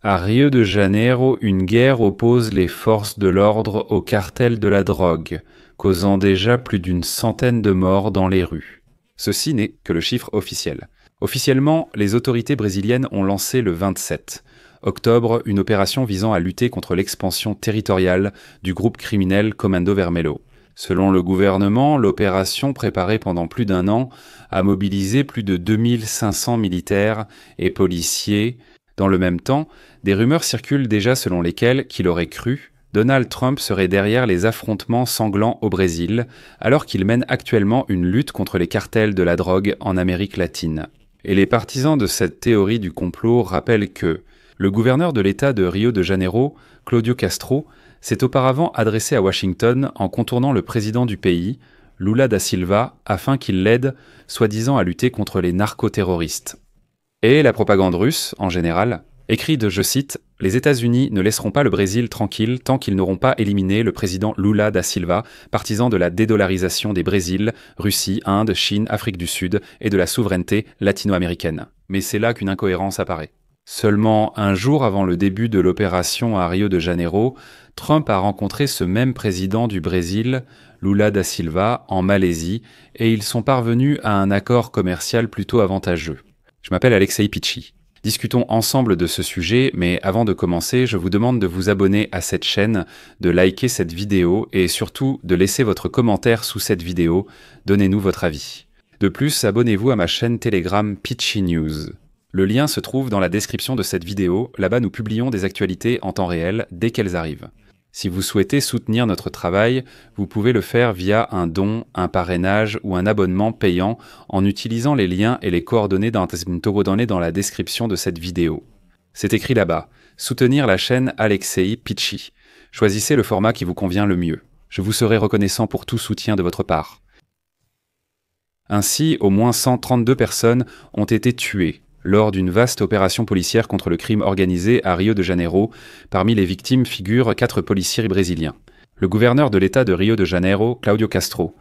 À Rio de Janeiro, une guerre oppose les forces de l'ordre au cartel de la drogue, causant déjà plus d'une centaine de morts dans les rues. Ceci n'est que le chiffre officiel. Officiellement, les autorités brésiliennes ont lancé le 27 octobre une opération visant à lutter contre l'expansion territoriale du groupe criminel Comando Vermelho. Selon le gouvernement, l'opération préparée pendant plus d'un an a mobilisé plus de 2500 militaires et policiers. Dans le même temps, des rumeurs circulent déjà selon lesquelles, qu'il aurait cru, Donald Trump serait derrière les affrontements sanglants au Brésil, alors qu'il mène actuellement une lutte contre les cartels de la drogue en Amérique latine. Et les partisans de cette théorie du complot rappellent que le gouverneur de l'État de Rio de Janeiro, Cláudio Castro, s'est auparavant adressé à Washington en contournant le président du pays, Lula da Silva, afin qu'il l'aide, soi-disant, à lutter contre les narcoterroristes. Et la propagande russe, en général, écrit je cite, « Les États-Unis ne laisseront pas le Brésil tranquille tant qu'ils n'auront pas éliminé le président Lula da Silva, partisan de la dédollarisation des Brésils, Russie, Inde, Chine, Afrique du Sud et de la souveraineté latino-américaine. » Mais c'est là qu'une incohérence apparaît. Seulement un jour avant le début de l'opération à Rio de Janeiro, Trump a rencontré ce même président du Brésil, Lula da Silva, en Malaisie, et ils sont parvenus à un accord commercial plutôt avantageux. Je m'appelle Alexei Pichi. Discutons ensemble de ce sujet, mais avant de commencer, je vous demande de vous abonner à cette chaîne, de liker cette vidéo et surtout de laisser votre commentaire sous cette vidéo. Donnez-nous votre avis. De plus, abonnez-vous à ma chaîne Telegram Pichi News. Le lien se trouve dans la description de cette vidéo. Là-bas, nous publions des actualités en temps réel dès qu'elles arrivent. Si vous souhaitez soutenir notre travail, vous pouvez le faire via un don, un parrainage ou un abonnement payant en utilisant les liens et les coordonnées dans la description de cette vidéo. C'est écrit là-bas. Soutenir la chaîne Alexei Pichi. Choisissez le format qui vous convient le mieux. Je vous serai reconnaissant pour tout soutien de votre part. Ainsi, au moins 132 personnes ont été tuées lors d'une vaste opération policière contre le crime organisé à Rio de Janeiro. Parmi les victimes figurent 4 policiers brésiliens. Le gouverneur de l'État de Rio de Janeiro, Cláudio Castro,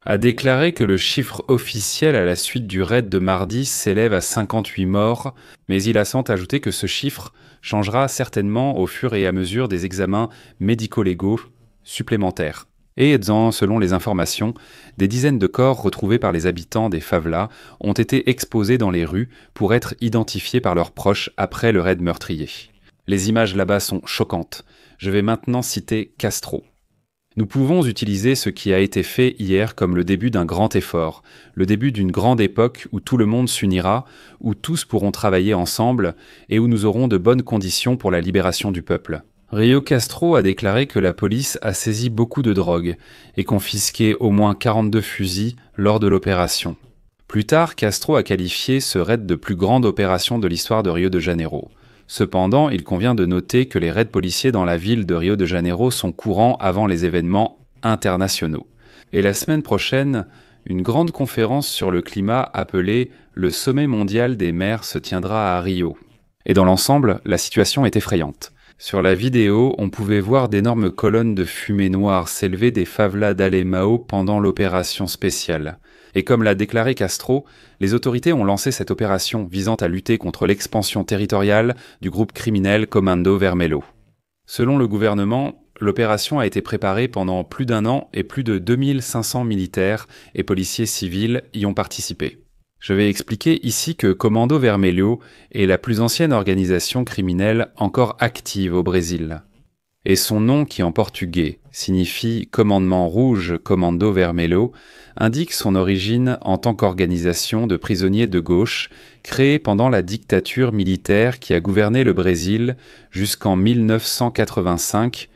a déclaré que le chiffre officiel à la suite du raid de mardi s'élève à 58 morts, mais il a sans ajouter que ce chiffre changera certainement au fur et à mesure des examens médico-légaux supplémentaires. Et selon les informations, des dizaines de corps retrouvés par les habitants des favelas ont été exposés dans les rues pour être identifiés par leurs proches après le raid meurtrier. Les images là-bas sont choquantes. Je vais maintenant citer Castro. Nous pouvons utiliser ce qui a été fait hier comme le début d'un grand effort, le début d'une grande époque où tout le monde s'unira, où tous pourront travailler ensemble et où nous aurons de bonnes conditions pour la libération du peuple. Rio Castro a déclaré que la police a saisi beaucoup de drogue et confisqué au moins 42 fusils lors de l'opération. Plus tard, Castro a qualifié ce raid de plus grande opération de l'histoire de Rio de Janeiro. Cependant, il convient de noter que les raids policiers dans la ville de Rio de Janeiro sont courants avant les événements internationaux. Et la semaine prochaine, une grande conférence sur le climat appelée le Sommet mondial des maires se tiendra à Rio. Et dans l'ensemble, la situation est effrayante. Sur la vidéo, on pouvait voir d'énormes colonnes de fumée noire s'élever des favelas d'Alemão pendant l'opération spéciale. Et comme l'a déclaré Castro, les autorités ont lancé cette opération visant à lutter contre l'expansion territoriale du groupe criminel Comando Vermelho. Selon le gouvernement, l'opération a été préparée pendant plus d'un an et plus de 2500 militaires et policiers civils y ont participé. Je vais expliquer ici que Comando Vermelho est la plus ancienne organisation criminelle encore active au Brésil. Et son nom, qui en portugais signifie « Commandement rouge Comando Vermelho », indique son origine en tant qu'organisation de prisonniers de gauche créée pendant la dictature militaire qui a gouverné le Brésil jusqu'en 1985.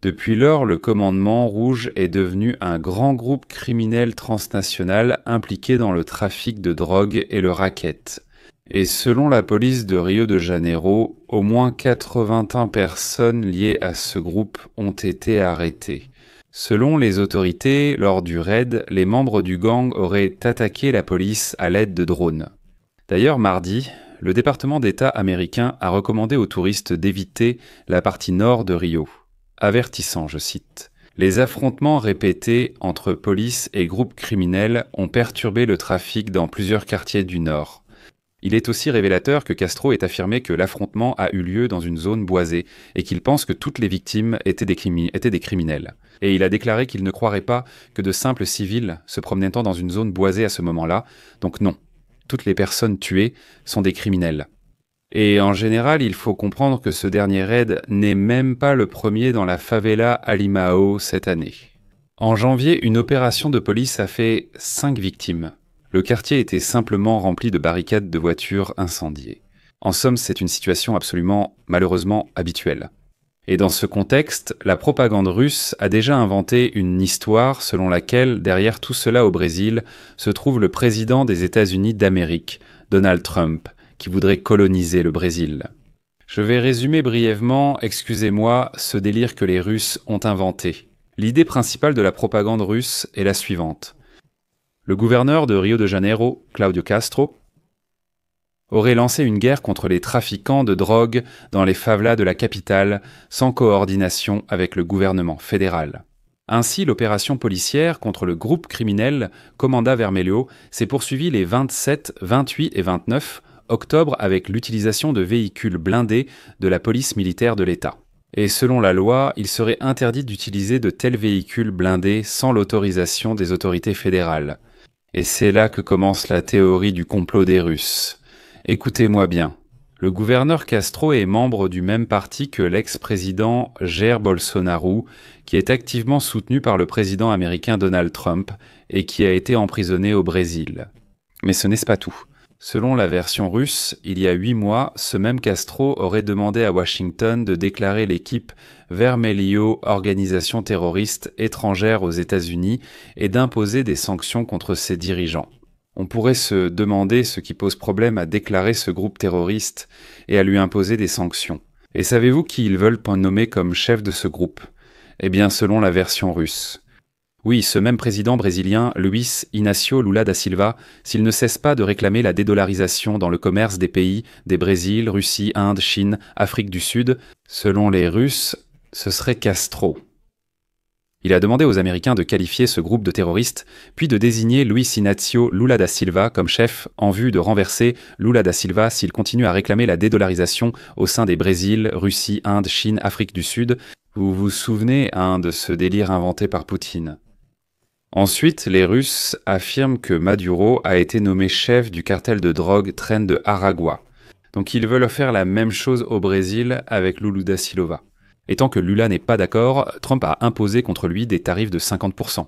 Depuis lors, le Commandement rouge est devenu un grand groupe criminel transnational impliqué dans le trafic de drogue et le racket. Et selon la police de Rio de Janeiro, au moins 81 personnes liées à ce groupe ont été arrêtées. Selon les autorités, lors du raid, les membres du gang auraient attaqué la police à l'aide de drones. D'ailleurs, mardi, le département d'État américain a recommandé aux touristes d'éviter la partie nord de Rio. Avertissant, je cite, « Les affrontements répétés entre police et groupes criminels ont perturbé le trafic dans plusieurs quartiers du Nord. Il est aussi révélateur que Castro ait affirmé que l'affrontement a eu lieu dans une zone boisée et qu'il pense que toutes les victimes étaient des criminels. Et il a déclaré qu'il ne croirait pas que de simples civils se promenant dans une zone boisée à ce moment-là. Donc non, toutes les personnes tuées sont des criminels. Et en général, il faut comprendre que ce dernier raid n'est même pas le premier dans la favela Alimao cette année. En janvier, une opération de police a fait 5 victimes. Le quartier était simplement rempli de barricades de voitures incendiées. En somme, c'est une situation absolument, malheureusement, habituelle. Et dans ce contexte, la propagande russe a déjà inventé une histoire selon laquelle, derrière tout cela au Brésil, se trouve le président des États-Unis d'Amérique, Donald Trump, qui voudrait coloniser le Brésil. Je vais résumer brièvement, excusez-moi, ce délire que les Russes ont inventé. L'idée principale de la propagande russe est la suivante. Le gouverneur de Rio de Janeiro, Cláudio Castro, aurait lancé une guerre contre les trafiquants de drogue dans les favelas de la capitale, sans coordination avec le gouvernement fédéral. Ainsi, l'opération policière contre le groupe criminel Comanda Vermelho s'est poursuivie les 27, 28 et 29 octobre avec l'utilisation de véhicules blindés de la police militaire de l'État. Et selon la loi, il serait interdit d'utiliser de tels véhicules blindés sans l'autorisation des autorités fédérales. Et c'est là que commence la théorie du complot des Russes. Écoutez-moi bien. Le gouverneur Castro est membre du même parti que l'ex-président Jair Bolsonaro, qui est activement soutenu par le président américain Donald Trump et qui a été emprisonné au Brésil. Mais ce n'est pas tout. Selon la version russe, il y a 8 mois, ce même Castro aurait demandé à Washington de déclarer l'équipe Vermelho organisation terroriste étrangère aux États-Unis et d'imposer des sanctions contre ses dirigeants. On pourrait se demander ce qui pose problème à déclarer ce groupe terroriste et à lui imposer des sanctions. Et savez-vous qui ils veulent nommer comme chef de ce groupe? Eh bien, selon la version russe. Oui, ce même président brésilien, Luiz Inácio Lula da Silva, s'il ne cesse pas de réclamer la dédollarisation dans le commerce des pays des Brésil, Russie, Inde, Chine, Afrique du Sud, selon les Russes, ce serait Castro. Il a demandé aux Américains de qualifier ce groupe de terroristes, puis de désigner Luiz Inácio Lula da Silva comme chef en vue de renverser Lula da Silva s'il continue à réclamer la dédollarisation au sein des Brésil, Russie, Inde, Chine, Afrique du Sud. Vous vous souvenez de ce délire inventé par Poutine. Ensuite, les Russes affirment que Maduro a été nommé chef du cartel de drogue Tren de Aragua. Donc ils veulent faire la même chose au Brésil avec Lula da Silva. Et tant que Lula n'est pas d'accord, Trump a imposé contre lui des tarifs de 50%.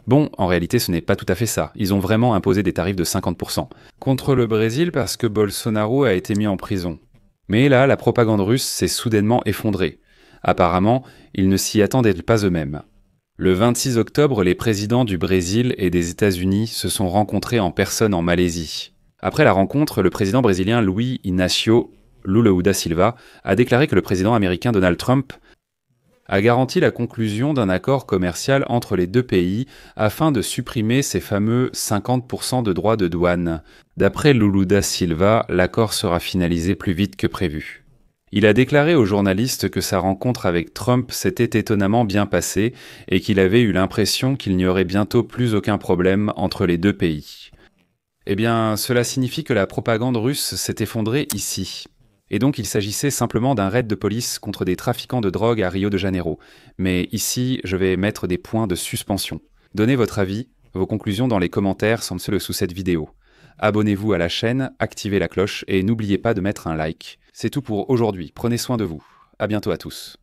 Bon, en réalité ce n'est pas tout à fait ça. Ils ont vraiment imposé des tarifs de 50%. Contre le Brésil parce que Bolsonaro a été mis en prison. Mais là, la propagande russe s'est soudainement effondrée. Apparemment, ils ne s'y attendaient pas eux-mêmes. Le 26 octobre, les présidents du Brésil et des États-Unis se sont rencontrés en personne en Malaisie. Après la rencontre, le président brésilien Luiz Inácio Lula da Silva a déclaré que le président américain Donald Trump a garanti la conclusion d'un accord commercial entre les deux pays afin de supprimer ces fameux 50% de droits de douane. D'après Lula da Silva, l'accord sera finalisé plus vite que prévu. Il a déclaré aux journalistes que sa rencontre avec Trump s'était étonnamment bien passée et qu'il avait eu l'impression qu'il n'y aurait bientôt plus aucun problème entre les deux pays. Eh bien, cela signifie que la propagande russe s'est effondrée ici. Et donc il s'agissait simplement d'un raid de police contre des trafiquants de drogue à Rio de Janeiro. Mais ici, je vais mettre des points de suspension. Donnez votre avis, vos conclusions dans les commentaires sous cette vidéo. Abonnez-vous à la chaîne, activez la cloche et n'oubliez pas de mettre un like. C'est tout pour aujourd'hui, prenez soin de vous. À bientôt à tous.